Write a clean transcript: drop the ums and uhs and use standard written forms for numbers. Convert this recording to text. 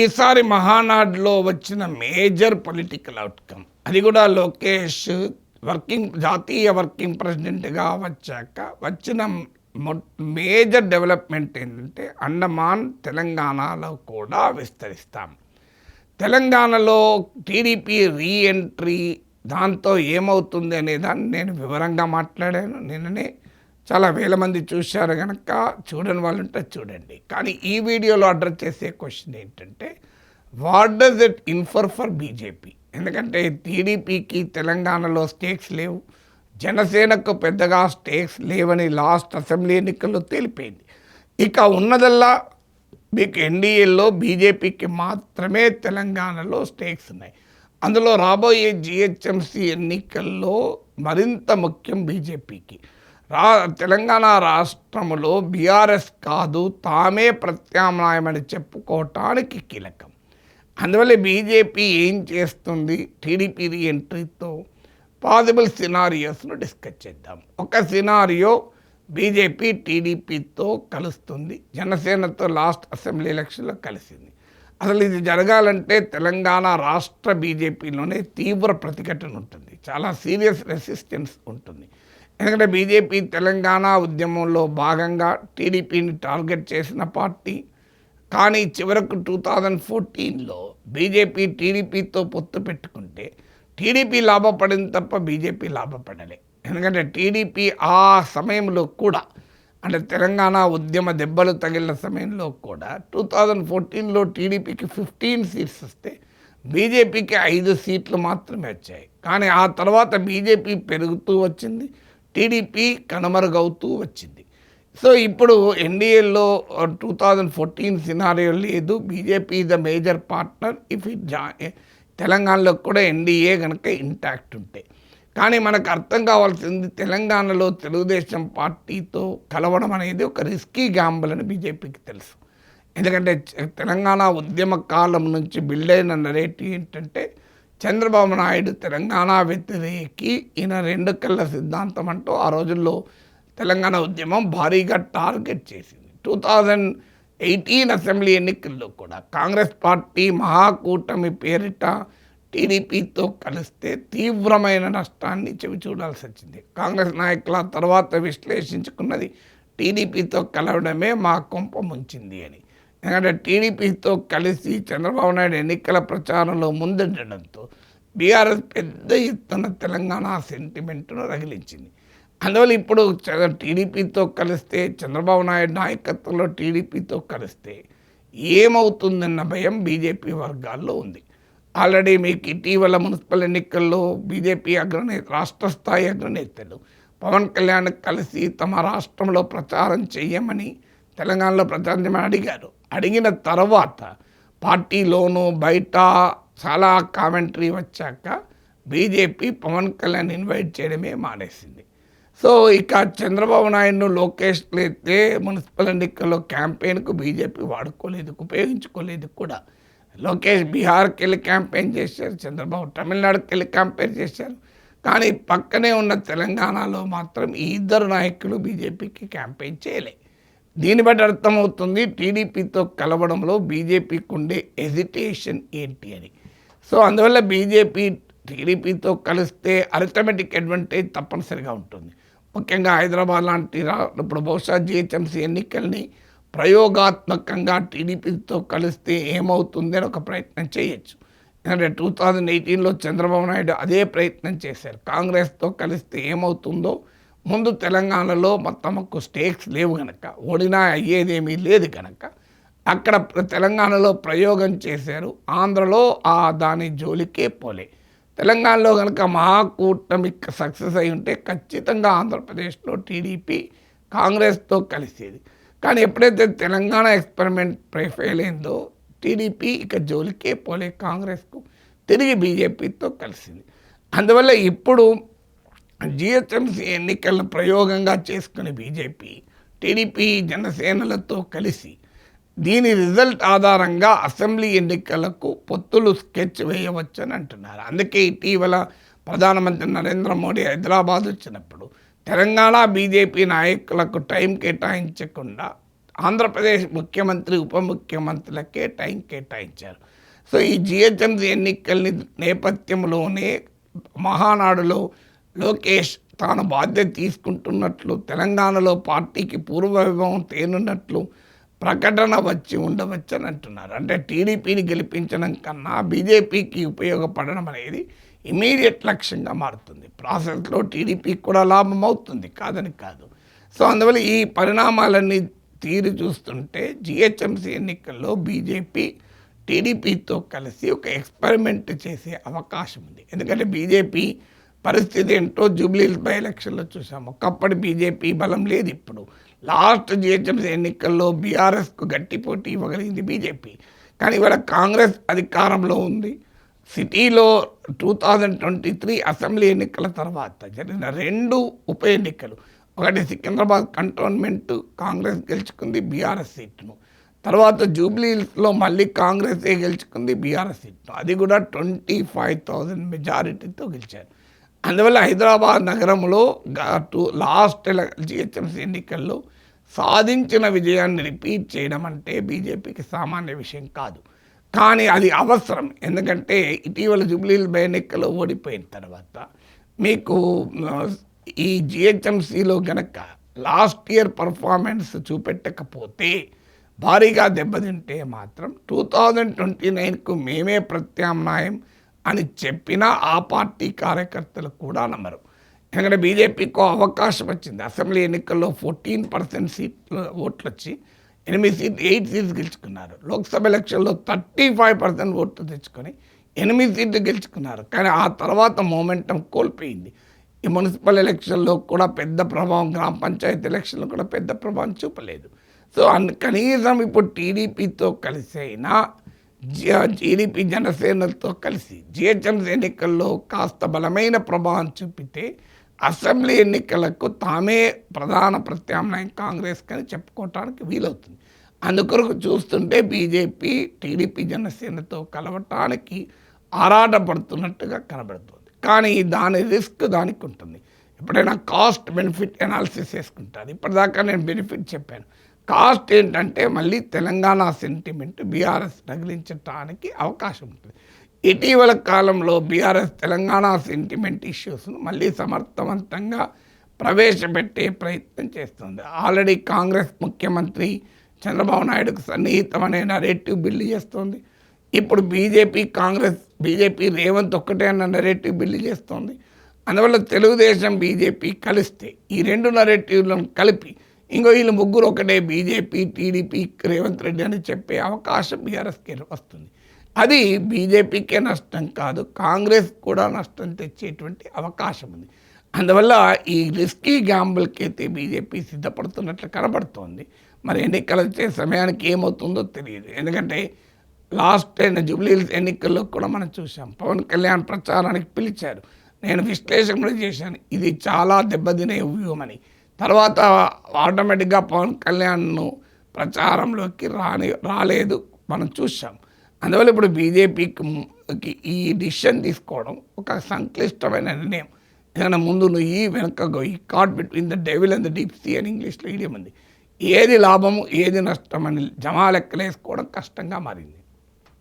ఈసారి మహానాడులో వచ్చిన మేజర్ పొలిటికల్ అవుట్కమ్, అది కూడా లోకేష్ జాతీయ వర్కింగ్ ప్రెసిడెంట్గా వచ్చాక వచ్చిన మేజర్ డెవలప్మెంట్ ఏంటంటే అండమాన్ తెలంగాణలో కూడా విస్తరిస్తాం. తెలంగాణలో టీడీపీ రీఎంట్రీ దాంతో ఏమవుతుంది అనేదాన్ని నేను వివరంగా మాట్లాడాను. నిన్ననే చాలా వేల మంది చూశారు కనుక చూడని వాళ్ళు ఉంటే చూడండి. కానీ ఈ వీడియోలో అడ్రస్ చేసే క్వశ్చన్ ఏంటంటే, what does it infer for BJP? ఎందుకంటే టీడీపీకి తెలంగాణలో స్టేక్స్ లేవు, జనసేనకు పెద్దగా స్టేక్స్ లేవని లాస్ట్ అసెంబ్లీ ఎన్నికల్లో తేలిపోయింది. ఇక ఉన్నదల్లా మీకు ఎన్డీఏలో బీజేపీకి మాత్రమే తెలంగాణలో స్టేక్స్ ఉన్నాయి. అందులో రాబోయే జిహెచ్ఎంసీ ఎన్నికల్లో మరింత ముఖ్యం బీజేపీకి. తెలంగాణ రాష్ట్రంలో బీఆర్ఎస్ కాదు, తామే ప్రత్యామ్నాయమని చెప్పుకోవటానికి కీలకం. అందువల్ల బీజేపీ ఏం చేస్తుంది? టీడీపీ రీఎంట్రీతో పాసిబుల్ సినారియోస్ను డిస్కస్ చేద్దాం. ఒక సినారియో, బీజేపీ టీడీపీతో కలుస్తుంది, జనసేనతో లాస్ట్ అసెంబ్లీ ఎలక్షన్లో కలిసింది. అసలు ఇది జరగాలంటే తెలంగాణ రాష్ట్ర బీజేపీలోనే తీవ్ర ప్రతిఘటన ఉంటుంది, చాలా సీరియస్ రెసిస్టెన్స్ ఉంటుంది. ఎందుకంటే బీజేపీ తెలంగాణ ఉద్యమంలో భాగంగా టీడీపీని టార్గెట్ చేసిన పార్టీ. కానీ చివరకు 2014లో బీజేపీ టీడీపీతో పొత్తు పెట్టుకుంటే టీడీపీ లాభపడింది తప్ప బీజేపీ లాభపడలే. ఎందుకంటే టీడీపీ ఆ సమయంలో కూడా, అంటే తెలంగాణ ఉద్యమ దెబ్బలు తగిలిన సమయంలో కూడా 2014లో టీడీపీకి 15 సీట్స్ వస్తే బీజేపీకి 5 సీట్లు మాత్రమే వచ్చాయి. కానీ ఆ తర్వాత బీజేపీ పెరుగుతూ వచ్చింది, టీడీపీ కనుమరుగవుతూ వచ్చింది. సో ఇప్పుడు ఎన్డీఏలో 2014 సినారియో లేదు, BJP the major partner if it తెలంగాణలో కూడా ఎన్డీఏ కనుక ఇంటాక్ట్ ఉంటే. కానీ మనకు అర్థం కావాల్సింది, తెలంగాణలో తెలుగుదేశం పార్టీతో కలవడం అనేది ఒక రిస్కీ గ్యాంబుల్ అని బీజేపీకి తెలుసు. ఎందుకంటే తెలంగాణ ఉద్యమ కాలం నుంచి బిల్డ్ అయిన నరేటివ్ ఏంటంటే, చంద్రబాబు నాయుడు తెలంగాణ వ్యతిరేకి, ఈయన 2 కళ్ళ సిద్ధాంతం అంటూ ఆ రోజుల్లో తెలంగాణ ఉద్యమం భారీగా టార్గెట్ చేసింది. 2018 అసెంబ్లీ ఎన్నికల్లో కూడా కాంగ్రెస్ పార్టీ మహాకూటమి పేరిట టీడీపీతో కలిస్తే తీవ్రమైన నష్టాన్ని చెవి చూడాల్సి వచ్చింది. కాంగ్రెస్ నాయకుల తర్వాత విశ్లేషించుకున్నది, టీడీపీతో కలవడమే మా కొంప ముంచింది అని. ఎందుకంటే టీడీపీతో కలిసి చంద్రబాబు నాయుడు ఎన్నికల ప్రచారంలో ముందుండడంతో బీఆర్ఎస్ పెద్ద ఎత్తున తెలంగాణ సెంటిమెంట్ను రగిలించింది. అందువల్ల ఇప్పుడు టీడీపీతో కలిస్తే, చంద్రబాబు నాయుడు నాయకత్వంలో టీడీపీతో కలిస్తే ఏమవుతుందన్న భయం బీజేపీ వర్గాల్లో ఉంది. ఆల్రెడీ మీకు ఇటీవల మున్సిపల్ ఎన్నికల్లో బీజేపీ రాష్ట్ర స్థాయి అగ్రనేతలు పవన్ కళ్యాణ్ కలిసి తమ రాష్ట్రంలో ప్రచారం చేయమని, తెలంగాణలో ప్రచారం చేయమని అడిగారు. అడిగిన తర్వాత పార్టీలోనూ బయట చాలా కామెంటరీ వచ్చాక బీజేపీ పవన్ కళ్యాణ్ ఇన్వైట్ చేయడమే మానేసింది. సో ఇక చంద్రబాబు నాయుడును లోకేష్ అయితే మున్సిపల్ ఎన్నికల్లో క్యాంపెయిన్కు బీజేపీ వాడుకోలేదు, ఉపయోగించుకోలేదు కూడా. లోకేష్ బీహార్కి వెళ్ళి క్యాంపెయిన్ చేశారు, చంద్రబాబు తమిళనాడుకి వెళ్ళి క్యాంపెయిన్ చేశారు. కానీ పక్కనే ఉన్న తెలంగాణలో మాత్రం ఈ ఇద్దరు నాయకులు బీజేపీకి క్యాంపెయిన్ చేయలే. దీన్ని బట్టి అర్థమవుతుంది టీడీపీతో కలవడంలో బీజేపీకి ఉండే ఎజిటేషన్ ఏంటి అని. సో అందువల్ల బీజేపీ టీడీపీతో కలిస్తే అరిథమెటిక్ అడ్వాంటేజ్ తప్పనిసరిగా ఉంటుంది. ముఖ్యంగా హైదరాబాద్ లాంటి ఇప్పుడు బహుశా జిహెచ్ఎంసీ ఎన్నికల్ని ప్రయోగాత్మకంగా టీడీపీతో కలిస్తే ఏమవుతుంది అని ఒక ప్రయత్నం చేయొచ్చు. ఎందుకంటే 2018లో చంద్రబాబు నాయుడు అదే ప్రయత్నం చేశారు. కాంగ్రెస్తో కలిస్తే ఏమవుతుందో, ముందు తెలంగాణలో తమకు స్టేక్స్ లేవు కనుక, ఓడినా అయ్యేదేమీ లేదు కనుక అక్కడ తెలంగాణలో ప్రయోగం చేశారు. ఆంధ్రలో దాని జోలికే పోలే. తెలంగాణలో కనుక మహాకూటమి సక్సెస్ అయి ఉంటే ఖచ్చితంగా ఆంధ్రప్రదేశ్లో టీడీపీ కాంగ్రెస్తో కలిసేది. కానీ ఎప్పుడైతే తెలంగాణ ఎక్స్పెరిమెంట్ ఫెయిల్ అయిందో టీడీపీ ఇక జోలికే పోలే, కాంగ్రెస్కు తిరిగి బీజేపీతో కలిసింది. అందువల్ల ఇప్పుడు జిహెచ్ఎంసీ ఎన్నికలను ప్రయోగంగా చేసుకునే బీజేపీ టీడీపీ జనసేనలతో కలిసి దీని రిజల్ట్ ఆధారంగా అసెంబ్లీ ఎన్నికలకు పొత్తులు స్కెచ్ వేయవచ్చని అంటున్నారు. అందుకే ఇటీవల ప్రధానమంత్రి నరేంద్ర మోడీ హైదరాబాద్ వచ్చినప్పుడు తెలంగాణ బీజేపీ నాయకులకు టైం కేటాయించకుండా ఆంధ్రప్రదేశ్ ముఖ్యమంత్రి ఉప ముఖ్యమంత్రులకే టైం కేటాయించారు. సో ఈ జిహెచ్ఎంసీ ఎన్నికల్ని నేపథ్యంలోనే మహానాడులో లోకేష్ తాను బాధ్యత తీసుకుంటున్నట్లు, తెలంగాణలో పార్టీకి పూర్వవైభవం తేనున్నట్లు ప్రకటన వచ్చి ఉండవచ్చని అంటున్నారు. అంటే టీడీపీని గెలిపించడం కన్నా బీజేపీకి ఉపయోగపడడం అనేది ఇమీడియట్ లక్ష్యంగా మారుతుంది. ప్రాసెస్లో టీడీపీకి కూడా లాభం అవుతుంది, కాదని కాదు. సో అందువల్ల ఈ పరిణామాలన్నీ తీరు చూస్తుంటే జిహెచ్ఎంసీ ఎన్నికల్లో బీజేపీ టీడీపీతో కలిసి ఒక ఎక్స్పెరిమెంట్ చేసే అవకాశం ఉంది. ఎందుకంటే బీజేపీ పరిస్థితి ఏంటో జూబ్లీహిల్స్ బై ఎలక్షన్లో చూసాం. ఒకప్పటి బీజేపీ బలం లేదు. ఇప్పుడు లాస్ట్ జిహెచ్ఎంసీ ఎన్నికల్లో బీఆర్ఎస్కు గట్టి పోటీ ఇవ్వగలిగింది బీజేపీ. కానీ ఇవాళ కాంగ్రెస్ అధికారంలో ఉంది. సిటీలో 2023 అసెంబ్లీ ఎన్నికల తర్వాత జరిగిన 2 ఉప ఎన్నికలు, ఒకటి సికింద్రాబాద్ కంటోన్మెంట్ కాంగ్రెస్ గెలుచుకుంది బీఆర్ఎస్ సీట్ను, తర్వాత జూబ్లీహిల్స్లో మళ్ళీ కాంగ్రెసే గెలుచుకుంది బీఆర్ఎస్ సీట్ను. అది కూడా 25,000 మెజారిటీతో గెలిచారు. అందువల్ల హైదరాబాద్ నగరంలో లాస్ట్ జిహెచ్ఎంసీ ఎన్నికల్లో సాధించిన విజయాన్ని రిపీట్ చేయడం అంటే బీజేపీకి సామాన్య విషయం కాదు. కానీ అది అవసరం. ఎందుకంటే ఇటీవల జూబ్లీహిల్స్ బై ఎన్నికల్లో ఓడిపోయిన తర్వాత మీకు ఈ జిహెచ్ఎంసీలో గనక లాస్ట్ ఇయర్ పర్ఫార్మెన్స్ చూపెట్టకపోతే, భారీగా దెబ్బతింటే మాత్రం 2029కు మేమే ప్రత్యామ్నాయం అని చెప్పినా ఆ పార్టీ కార్యకర్తలు కూడా నమ్మరు. ఎందుకంటే బీజేపీకి అవకాశం వచ్చింది. అసెంబ్లీ ఎన్నికల్లో 14% సీట్లు ఓట్లు వచ్చి 8 సీట్లు గెలుచుకున్నారు. లోక్సభ ఎలక్షన్లో 35% ఓట్లు తెచ్చుకొని 8 సీట్లు గెలుచుకున్నారు. కానీ ఆ తర్వాత మొమెంటం కోల్పోయింది. ఈ మున్సిపల్ ఎలక్షన్లో కూడా పెద్ద ప్రభావం, గ్రామ పంచాయతీ ఎలక్షన్లో కూడా పెద్ద ప్రభావం చూపలేదు. సో కనీసం ఇప్పుడు టీడీపీతో కలిసి అయినా టీడీపీ జనసేనతో కలిసి జిహెచ్ఎంసీ ఎన్నికల్లో కాస్త బలమైన ప్రభావం చూపితే అసెంబ్లీ ఎన్నికలకు తామే ప్రధాన ప్రత్యామ్నాయం కాంగ్రెస్ అని చెప్పుకోవటానికి వీలవుతుంది. అందుకొరకు చూస్తుంటే బీజేపీ టీడీపీ జనసేనతో కలవటానికి ఆరాటపడుతున్నట్టుగా కనబడుతుంది. కానీ దాని రిస్క్ దానికి ఉంటుంది. ఎప్పుడైనా కాస్ట్ బెనిఫిట్ అనాలిసిస్ వేసుకుంటారు. ఇప్పటిదాకా నేను బెనిఫిట్ చెప్పాను. కాస్ట్ ఏంటంటే మళ్ళీ తెలంగాణ సెంటిమెంట్ బీఆర్ఎస్ తగిలించడానికి అవకాశం ఉంటుంది. ఇటీవల కాలంలో బీఆర్ఎస్ తెలంగాణ సెంటిమెంట్ ఇష్యూస్ను మళ్ళీ సమర్థవంతంగా ప్రవేశపెట్టే ప్రయత్నం చేస్తుంది. ఆల్రెడీ కాంగ్రెస్ ముఖ్యమంత్రి చంద్రబాబు నాయుడుకు సన్నిహితమనే నరేటివ్ బిల్లు చేస్తోంది. ఇప్పుడు బీజేపీ రేవంత్ ఒక్కటే అన్న నరేటివ్ బిల్లు చేస్తోంది. అందువల్ల తెలుగుదేశం బీజేపీ కలిస్తే ఈ 2 నరేటివ్లను కలిపి వీళ్ళు ముగ్గురు ఒకటే బీజేపీ, టీడీపీ, రేవంత్ రెడ్డి అని చెప్పే అవకాశం బీఆర్ఎస్కి వస్తుంది. అది బీజేపీకే నష్టం కాదు, కాంగ్రెస్ కూడా నష్టం తెచ్చేటువంటి అవకాశం ఉంది. అందువల్ల ఈ రిస్కీ గ్యాంబుల్కి అయితే బీజేపీ సిద్ధపడుతున్నట్లు కనబడుతోంది. మరి ఎన్నికలు వచ్చే సమయానికి ఏమవుతుందో తెలియదు. ఎందుకంటే లాస్ట్ అయిన జూబ్లీహిల్స్ ఎన్నికల్లో కూడా మనం చూసాం. పవన్ కళ్యాణ్ ప్రచారానికి పిలిచారు. నేను విశ్లేషణ కూడా చేశాను, ఇది చాలా దెబ్బతినే వ్యూహమని. తర్వాత ఆటోమేటిక్గా పవన్ కళ్యాణ్ను ప్రచారంలోకి రాలేదు, మనం చూసాం. అందువల్ల ఇప్పుడు బీజేపీకి ఈ డిసిషన్ తీసుకోవడం ఒక సంక్లిష్టమైన నిర్ణయం. ఏదైనా ముందు నువ్వు వెనక గొయ్యి, caught between the devil and the deep sea అని ఇంగ్లీష్లో ఇడియం ఉంది. ఏది లాభము ఏది నష్టం అని జమా లెక్కలేసుకోవడం కష్టంగా మారింది.